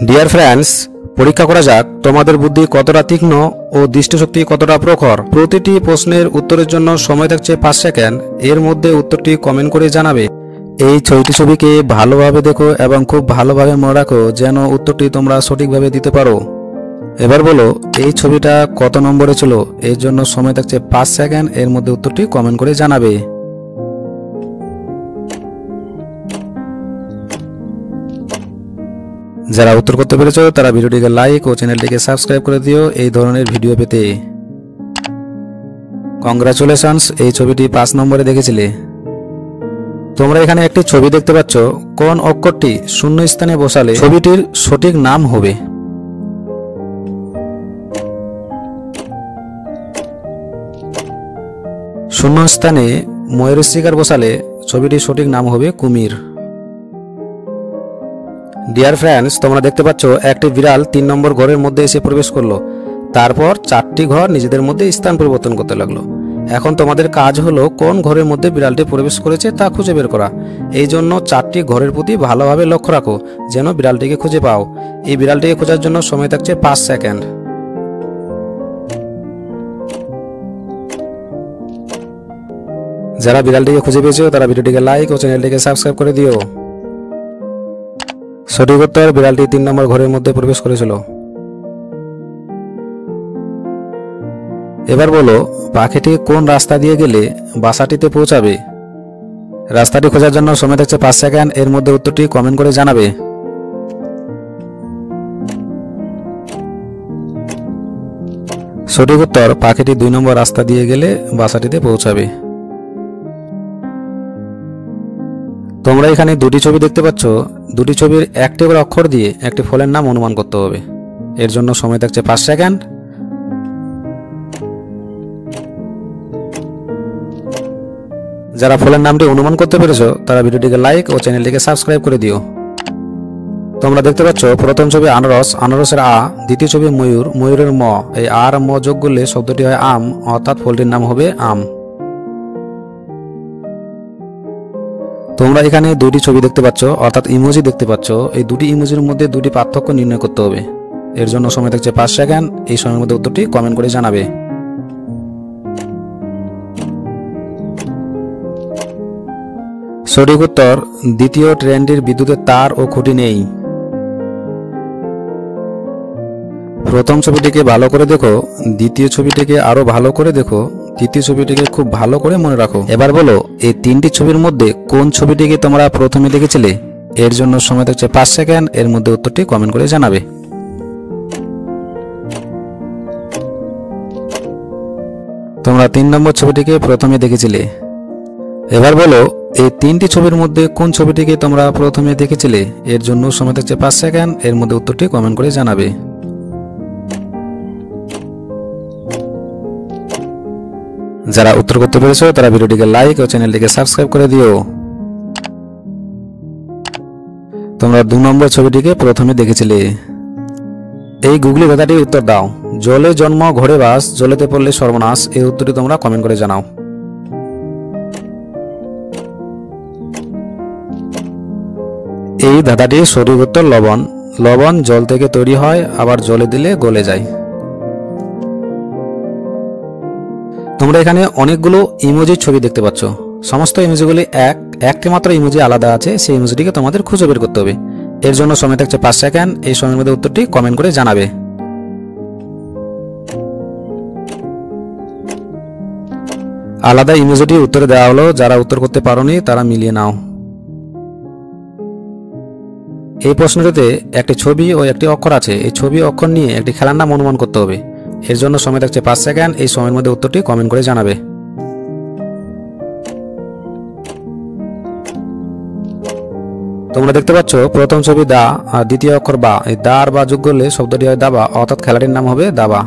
Dear friends, পরীক্ষা করা যাক তোমাদের বুদ্ধি কতটা তীক্ষ্ণ ও দৃষ্টিশক্তি কতটা প্রখর। প্রতিটি প্রশ্নের উত্তরের জন্য সময় থাকছে 5 সেকেন্ড। এর মধ্যে উত্তরটি কমেন্ট করে জানাবে। এই ছবিকে ভালোভাবে দেখো এবং খুব ভালোভাবে মনে রাখো যেন উত্তরটি তোমরা সঠিকভাবে দিতে পারো। এবার বলো এই ছবিটা কত নম্বরে ছিল। এর জন্য সময় থাকছে 5 সেকেন্ড। এর মধ্যে উত্তরটি কমেন্ট করে জানাবে। যারা উত্তর করতে পেরেছো তারা ভিডিওটিকে লাইক ও চ্যানেলটিকে সাবস্ক্রাইব করে দিও এই ধরনের ভিডিও পেতে। কংগ্রাচুলেশনস, এই ছবিটি 5 নম্বরে দেখেছিলে। তোমরা এখানে একটি ছবি দেখতে পাচ্ছ। কোন অক্ষরটি শূন্য স্থানে বসালে ছবিটির সঠিক নাম হবে? শূন্য স্থানে ময়ূরের শিকার বসালে ছবিটির সঠিক নাম হবে কুমির। ডিয়ার ফ্রেন্ডস, তোমরা দেখতে পাচ্ছ একটি বিড়াল 3 নম্বর ঘরের মধ্যে এসে প্রবেশ করলো। তারপর 4টি ঘর নিজেদের মধ্যে স্থান পরিবর্তন করতে লাগলো। এখন তোমাদের কাজ হলো কোন ঘরের মধ্যে বিড়ালটি প্রবেশ করেছে তা খুঁজে বের করা। এই জন্য 4টি ঘরের প্রতি ভালোভাবে লক্ষ্য রাখো যেন বিড়ালটিকে খুঁজে পাও। এই বিড়ালটিকে খোঁজার জন্য সময় থাকছে 5 সেকেন্ড। যারা বিড়ালটিকে খুঁজে পেয়েছো তারা ভিডিওটিকে লাইক ও চ্যানেলটিকে সাবস্ক্রাইব করে দিও। সঠিক উত্তর, বিড়ালটি 3 নম্বর ঘরের মধ্যে প্রবেশ করেছিল। এবার বলো পাখিটি কোন রাস্তা দিয়ে গেলে বাসাটিতে পৌঁছাবে? রাস্তাটি খোঁজার জন্য সময় থাকছে 5 সেকেন্ড। এর মধ্যে উত্তরটি কমেন্ট করে জানাবে। সঠিক উত্তর, পাখিটি 2 নম্বর রাস্তা দিয়ে গেলে বাসাটিতে পৌঁছাবে। তোমরা এখানে দুটি ছবি দেখতে পাচ্ছ। দুটি ছবির একটি করে অক্ষর দিয়ে একটি ফলের নাম অনুমান করতে হবে। এর জন্য সময় থাকছে 5 সেকেন্ড। যারা ফলের নামটি অনুমান করতে পেরেছো তারা ভিডিওটিকে লাইক ও চ্যানেলটিকে সাবস্ক্রাইব করে দিও। তোমরা দেখতে পাচ্ছ প্রথম ছবি আনারস, আনারসের আ। দ্বিতীয় ছবি ময়ূর, ময়ূরের ম। এই আর ম যোগ করলে শব্দটি হয় আম, অর্থাৎ ফলটির নাম হবে আম। তোমরা এখানে দুটি ছবি দেখতে পাচ্ছ, অর্থাৎ ইমোজি দেখতে পাচ্ছ। এই দুটি ইমোজির মধ্যে দুটি পার্থক্য নির্ণয় করতে হবে। এর জন্য সময় থাকছে 5 সেকেন্ড। এই সময়ের মধ্যে উত্তরটি কমেন্ট করে জানাবে। সঠিক উত্তর, দ্বিতীয় ট্রেনটির বিদ্যুতের তার ও খুঁটি নেই। প্রথম ছবিটিকে ভালো করে দেখো, দ্বিতীয় ছবিটিকে আরো ভালো করে দেখো, তৃতীয় ছবিটিকে খুব ভালো করে মনে রাখো। এবার বলো এই 3টি ছবির মধ্যে কোন ছবিটিকে তোমরা প্রথমে দেখেছিলে? এর জন্য সময় থাকছে 5 সেকেন্ড। এর মধ্যে উত্তরটি কমেন্ট করে জানাবে। তোমরা 3 নম্বর ছবিটিকে প্রথমে দেখেছিলে। এবার বলো এই 3টি ছবির মধ্যে কোন ছবিটিকে তোমরা প্রথমে দেখেছিলে? এর জন্য সময় থাকছে 5 সেকেন্ড। এর মধ্যে উত্তরটি কমেন্ট করে জানাবে। যারা উত্তর করতে পেরেছো তারা ভিডিওটিকে লাইক ও চ্যানেলটিকে সাবস্ক্রাইব করে দিও। তোমরা 2 নম্বর ছবিটিকে প্রথমে দেখেছিলে। এই গুগলি ধাঁধাটির উত্তর দাও। জলে জন্ম ঘরে বাস, জলেতে পড়লে সর্বনাশ। এই উত্তরটি তোমরা কমেন্ট করে জানাও। এই ধাঁধাটির সঠিক উত্তর লবণ। লবণ জল থেকে তৈরি হয়, আবার জলে দিলে গলে যায়। তোমরা এখানে অনেকগুলো ইমোজির ছবি দেখতে পাচ্ছ। সমস্ত ইমোজিগুলি একটি মাত্র ইমোজি আলাদা আছে। সেই ইমোজিটিকে তোমাদের খুঁজে বের করতে হবে। এর জন্য সময় থাকছে 5 সেকেন্ড। এই সময়ের মধ্যে উত্তরটি কমেন্ট করে জানাবে। আলাদা ইমোজিটি উত্তরে দেওয়া হলো। যারা উত্তর করতে পারোনি তারা মিলিয়ে নাও। এই প্রশ্নটিতে একটি ছবি ও একটি অক্ষর আছে। এই ছবি অক্ষর নিয়ে একটি খেলার নাম অনুমান করতে হবে। এর জন্য সময় থাকছে 5 সেকেন্ড। এই সময়ের মধ্যে উত্তরটি কমেন্ট করে জানাবে। তোমরা দেখতে পাচ্ছ প্রথম ছবি দা আর দ্বিতীয় অক্ষর বা। এই দা আর বা যোগ করলে শব্দটি হয় দাবা, অর্থাৎ খেলাটির নাম হবে দাবা।